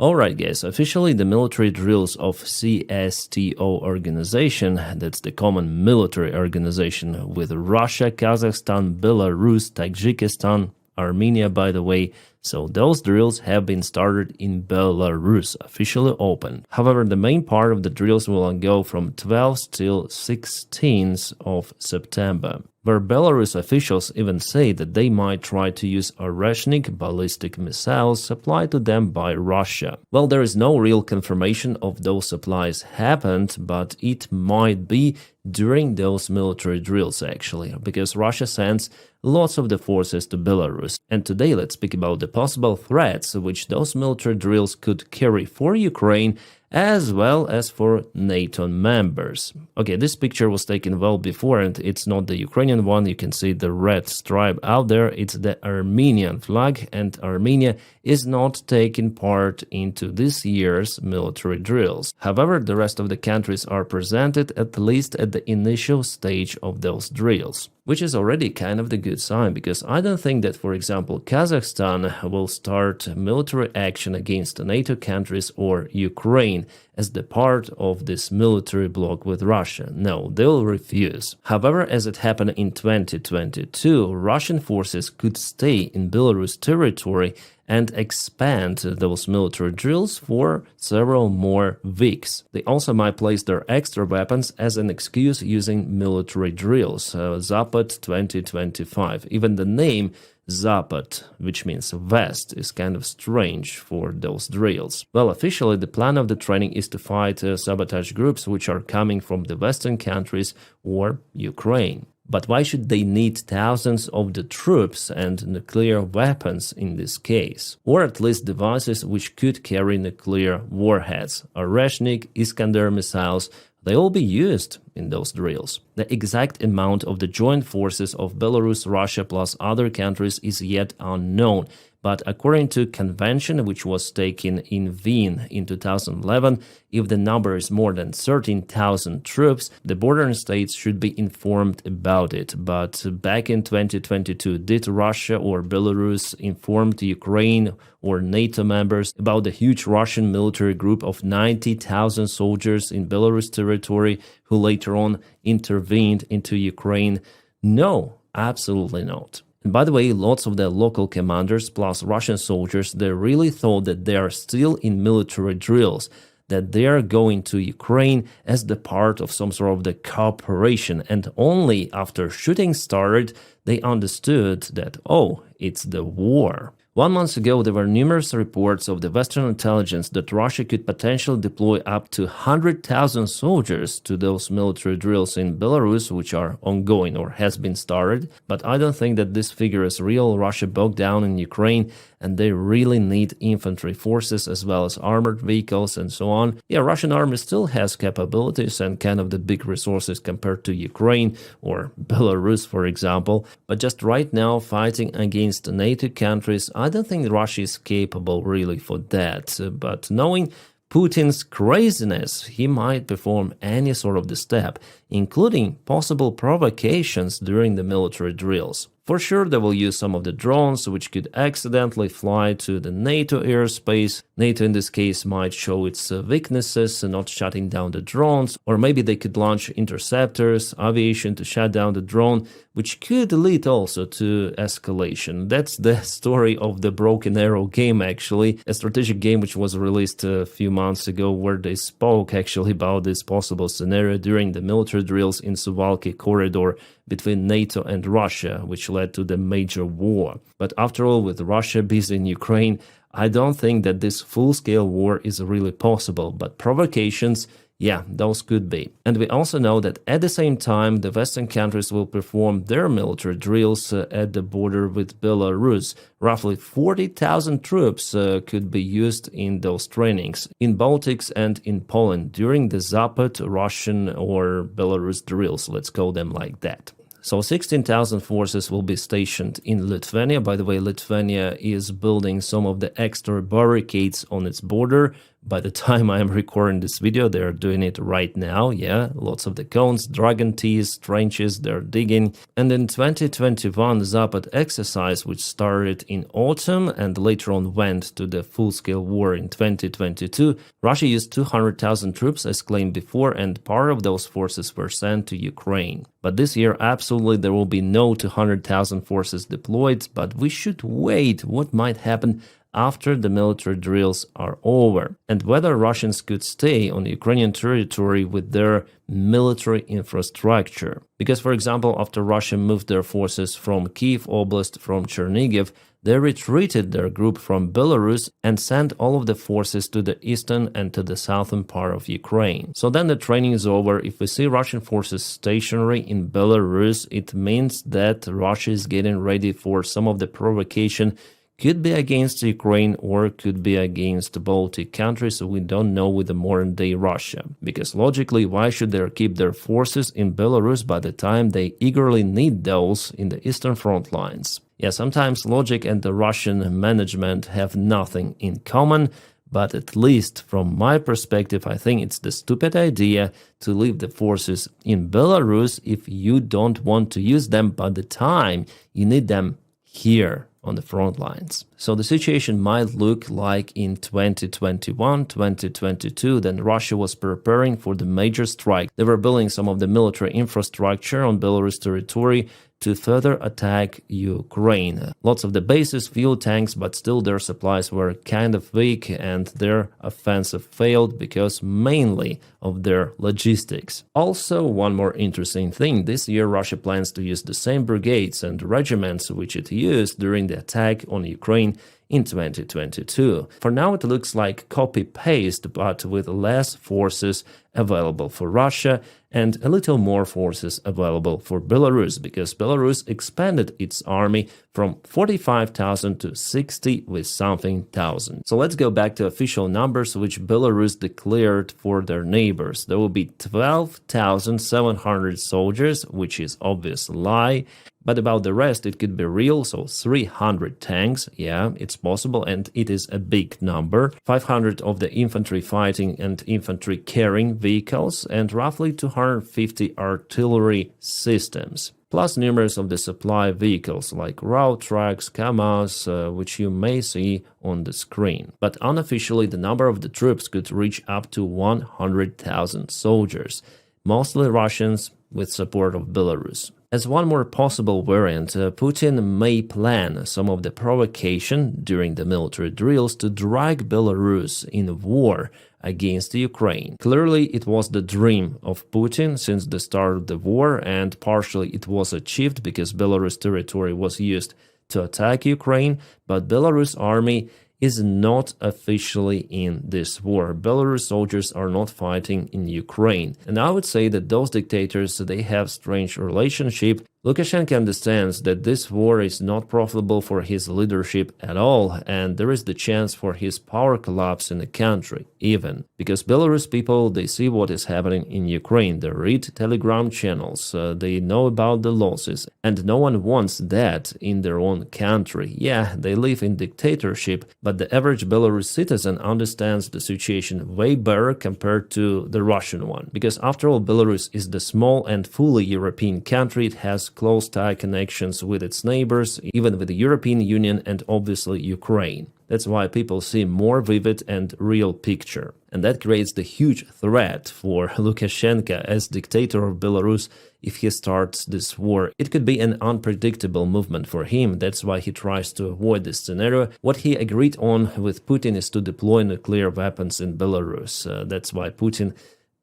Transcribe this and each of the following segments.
Alright guys, officially the military drills of CSTO organization, that's the common military organization with Russia, Kazakhstan, Belarus, Tajikistan, Armenia by the way, so those drills have been started in Belarus, officially open. However, the main part of the drills will go from 12th till 16th of September, where Belarus officials even say that they might try to use Oreshnik ballistic missiles supplied to them by Russia. Well, there is no real confirmation of those supplies happened, but it might be during those military drills actually, because Russia sends lots of the forces to Belarus. And today let's speak about the possible threats which those military drills could carry for Ukraine as well as for NATO members. Okay, this picture was taken well before and it's not the Ukrainian one. You can see the red stripe out there. It's the Armenian flag and Armenia is not taking part into this year's military drills. However, the rest of the countries are presented at least at the initial stage of those drills, which is already kind of the good sign, because I don't think that, for example, Kazakhstan will start military action against NATO countries or Ukraine as the part of this military bloc with Russia. No, they'll refuse. However, as it happened in 2022, Russian forces could stay in Belarus territory and expand those military drills for several more weeks. They also might place their extra weapons as an excuse using military drills, Zapad 2025. Even the name Zapad, which means West, is kind of strange for those drills. Well, officially the plan of the training is to fight sabotage groups which are coming from the Western countries or Ukraine. But why should they need thousands of the troops and nuclear weapons in this case? Or at least devices which could carry nuclear warheads, Oreshnik, Iskander missiles, they will be used in those drills. The exact amount of the joint forces of Belarus, Russia plus other countries is yet unknown. But according to convention which was taken in Wien in 2011, if the number is more than 13,000 troops, the border states should be informed about it. But back in 2022, did Russia or Belarus inform Ukraine or NATO members about the huge Russian military group of 90,000 soldiers in Belarus territory who later on intervened into Ukraine? No, absolutely not. And by the way, lots of the local commanders plus Russian soldiers, they really thought that they are still in military drills, that they are going to Ukraine as the part of some sort of the cooperation. And only after shooting started, they understood that, oh, it's the war. 1 month ago, there were numerous reports of the Western intelligence that Russia could potentially deploy up to 100,000 soldiers to those military drills in Belarus, which are ongoing or has been started. But I don't think that this figure is real. Russia bogged down in Ukraine and they really need infantry forces as well as armored vehicles and so on. Yeah, Russian army still has capabilities and kind of the big resources compared to Ukraine or Belarus, for example. But just right now, fighting against NATO countries, I don't think Russia is capable really for that. But knowing Putin's craziness, he might perform any sort of the step, including possible provocations during the military drills. For sure, they will use some of the drones which could accidentally fly to the NATO airspace. NATO in this case might show its weaknesses, not shutting down the drones, or maybe they could launch interceptors, aviation to shut down the drone, which could lead also to escalation. That's the story of the Broken Arrow game actually, a strategic game which was released a few months ago where they spoke actually about this possible scenario during the military drills in Suwalki corridor between NATO and Russia, which led to the major war. But after all, with Russia busy in Ukraine, I don't think that this full-scale war is really possible, but provocations, yeah, those could be. And we also know that at the same time, the Western countries will perform their military drills at the border with Belarus. Roughly 40,000 troops could be used in those trainings in Baltics and in Poland during the Zapad, Russian or Belarus drills, let's call them like that. So 16,000 forces will be stationed in Lithuania. By the way, Lithuania is building some of the extra barricades on its border By the time I am recording this video, they're doing it right now. Yeah, lots of the cones, dragon teeth, trenches, they're digging. And in 2021, Zapad exercise, which started in autumn and later on went to the full-scale war in 2022, Russia used 200,000 troops as claimed before, and part of those forces were sent to Ukraine. But this year, absolutely, there will be no 200,000 forces deployed, but we should wait what might happen after the military drills are over, and whether Russians could stay on Ukrainian territory with their military infrastructure. Because, for example, after Russia moved their forces from Kiev Oblast, from Chernigiv, they retreated their group from Belarus and sent all of the forces to the eastern and to the southern part of Ukraine. So then the training is over. If we see Russian forces stationary in Belarus, it means that Russia is getting ready for some of the provocation. Could be against Ukraine or could be against the Baltic countries, so we don't know with the modern-day Russia. Because logically, why should they keep their forces in Belarus by the time they eagerly need those in the eastern front lines? Yeah, sometimes logic and the Russian management have nothing in common, but at least from my perspective, I think it's the stupid idea to leave the forces in Belarus if you don't want to use them by the time you need them here on the front lines. So the situation might look like in 2021, 2022, then Russia was preparing for the major strike. They were building some of the military infrastructure on Belarus territory to further attack Ukraine. Lots of the bases, fuel tanks, but still their supplies were kind of weak and their offensive failed because mainly of their logistics. Also, one more interesting thing, this year Russia plans to use the same brigades and regiments which it used during the attack on Ukraine in 2022. For now it looks like copy-paste, but with less forces available for Russia and a little more forces available for Belarus, because Belarus expanded its army from 45,000 to 60 with something thousand. So let's go back to official numbers which Belarus declared for their neighbors. There will be 12,700 soldiers, which is obvious lie. But about the rest, it could be real, so 300 tanks, yeah, it's possible, and it is a big number. 500 of the infantry fighting and infantry carrying vehicles, and roughly 250 artillery systems. Plus numerous of the supply vehicles like route trucks, KAMAZ, which you may see on the screen. But unofficially, the number of the troops could reach up to 100,000 soldiers, mostly Russians with support of Belarus. As one more possible variant, Putin may plan some of the provocation during the military drills to drag Belarus in war against Ukraine. Clearly, it was the dream of Putin since the start of the war, and partially it was achieved because Belarus territory was used to attack Ukraine, but Belarus army is not officially in this war. Belarus soldiers are not fighting in Ukraine. And I would say that those dictators, they have strange relationship. Lukashenko understands that this war is not profitable for his leadership at all, and there is the chance for his power collapse in the country, even. Because Belarus people, they see what is happening in Ukraine, they read Telegram channels, they know about the losses, and no one wants that in their own country. Yeah, they live in dictatorship, but the average Belarus citizen understands the situation way better compared to the Russian one. Because after all, Belarus is the small and fully European country, it has close tie connections with its neighbors, even with the European Union and obviously Ukraine. That's why people see more vivid and real picture. And that creates the huge threat for Lukashenko as dictator of Belarus if he starts this war. It could be an unpredictable movement for him. That's why he tries to avoid this scenario. What he agreed on with Putin is to deploy nuclear weapons in Belarus. That's why Putin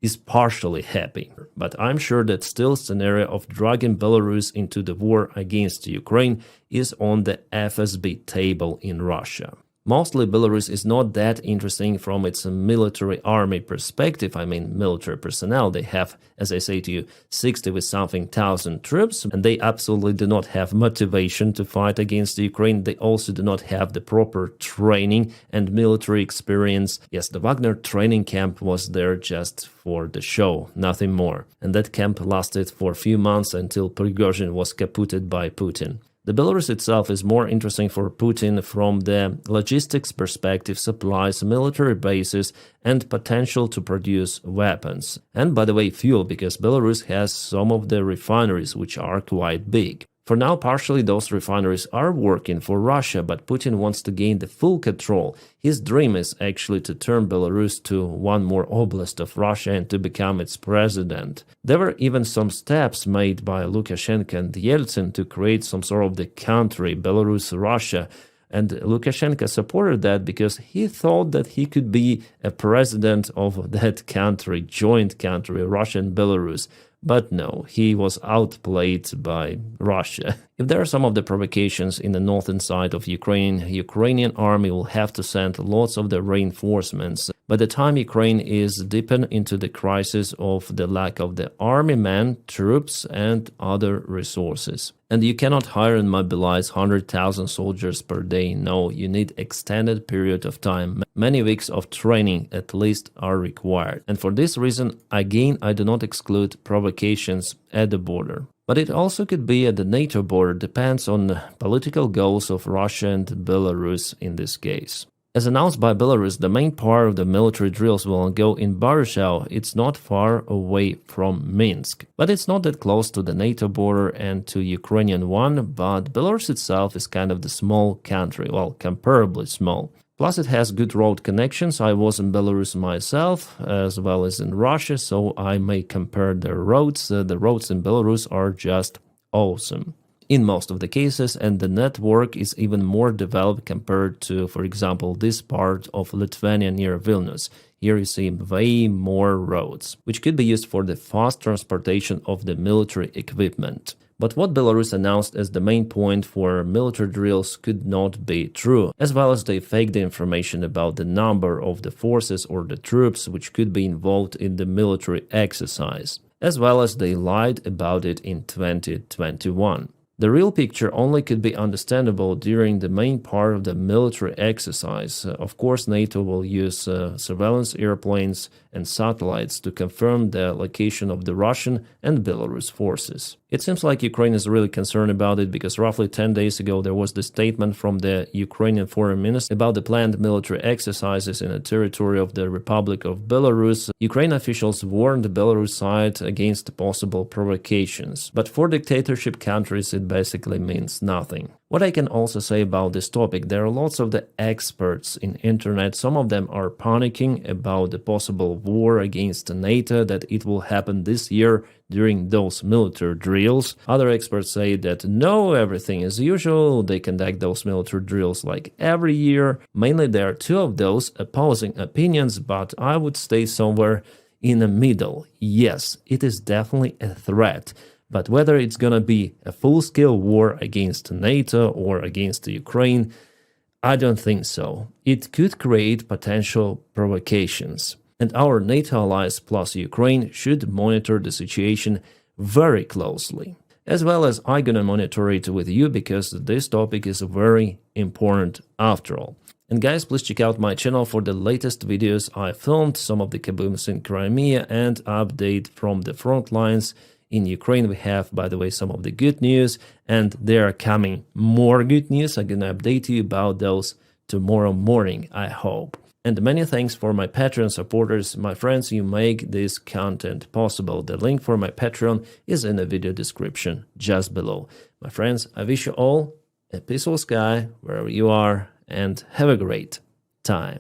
is partially happy. But I'm sure that still scenario of dragging Belarus into the war against Ukraine is on the FSB table in Russia. Mostly Belarus is not that interesting from its military army perspective. I mean, military personnel, they have, as I say to you, 60 with something thousand troops, and they absolutely do not have motivation to fight against Ukraine. They also do not have the proper training and military experience. Yes, the Wagner training camp was there just for the show, nothing more. And that camp lasted for a few months until Prigozhin was caputed by Putin. The Belarus itself is more interesting for Putin from the logistics perspective, supplies, military bases, and potential to produce weapons. And by the way, fuel, because Belarus has some of the refineries which are quite big. For now, partially those refineries are working for Russia, but Putin wants to gain the full control. His dream is actually to turn Belarus to one more oblast of Russia and to become its president. There were even some steps made by Lukashenko and Yeltsin to create some sort of the country, Belarus-Russia. And Lukashenko supported that because he thought that he could be a president of that country, joint country, Russia and Belarus. But no, he was outplayed by Russia. If there are some of the provocations in the northern side of Ukraine, Ukrainian army will have to send lots of the reinforcements. By the time Ukraine is deepened into the crisis of the lack of the army men, troops, and other resources. And you cannot hire and mobilize 100,000 soldiers per day. No, you need extended period of time. Many weeks of training at least are required. And for this reason, again, I do not exclude provocations at the border. But it also could be at the NATO border, depends on the political goals of Russia and Belarus in this case. As announced by Belarus, the main part of the military drills will go in Baryshal. It's not far away from Minsk. But it's not that close to the NATO border and to Ukrainian one, but Belarus itself is kind of the small country, well, comparably small. Plus it has good road connections. I was in Belarus myself, as well as in Russia, so I may compare the roads. The roads in Belarus are just awesome in most of the cases, and the network is even more developed compared to, for example, this part of Lithuania near Vilnius. Here you see way more roads, which could be used for the fast transportation of the military equipment. But what Belarus announced as the main point for military drills could not be true, as well as they faked the information about the number of the forces or the troops which could be involved in the military exercise, as well as they lied about it in 2021. The real picture only could be understandable during the main part of the military exercise. Of course, NATO will use surveillance airplanes and satellites to confirm the location of the Russian and Belarus forces. It seems like Ukraine is really concerned about it because roughly 10 days ago there was the statement from the Ukrainian foreign minister about the planned military exercises in the territory of the Republic of Belarus. Ukrainian officials warned the Belarus side against possible provocations. But for dictatorship countries it basically means nothing. What I can also say about this topic, there are lots of the experts in internet. Some of them are panicking about the possible war against NATO, that it will happen this year during those military drills. Other experts say that no, everything is usual. They conduct those military drills like every year. Mainly there are two of those opposing opinions, but I would stay somewhere in the middle. Yes, it is definitely a threat. But whether it's gonna be a full-scale war against NATO or against Ukraine, I don't think so. It could create potential provocations. And our NATO allies plus Ukraine should monitor the situation very closely. As well as I'm gonna monitor it with you because this topic is very important after all. And guys, please check out my channel for the latest videos I filmed, some of the kabooms in Crimea and update from the front lines. In Ukraine, we have, by the way, some of the good news, and there are coming more good news. I'm gonna update you about those tomorrow morning, I hope. And many thanks for my Patreon supporters. My friends, you make this content possible. The link for my Patreon is in the video description just below. My friends, I wish you all a peaceful sky wherever you are, and have a great time.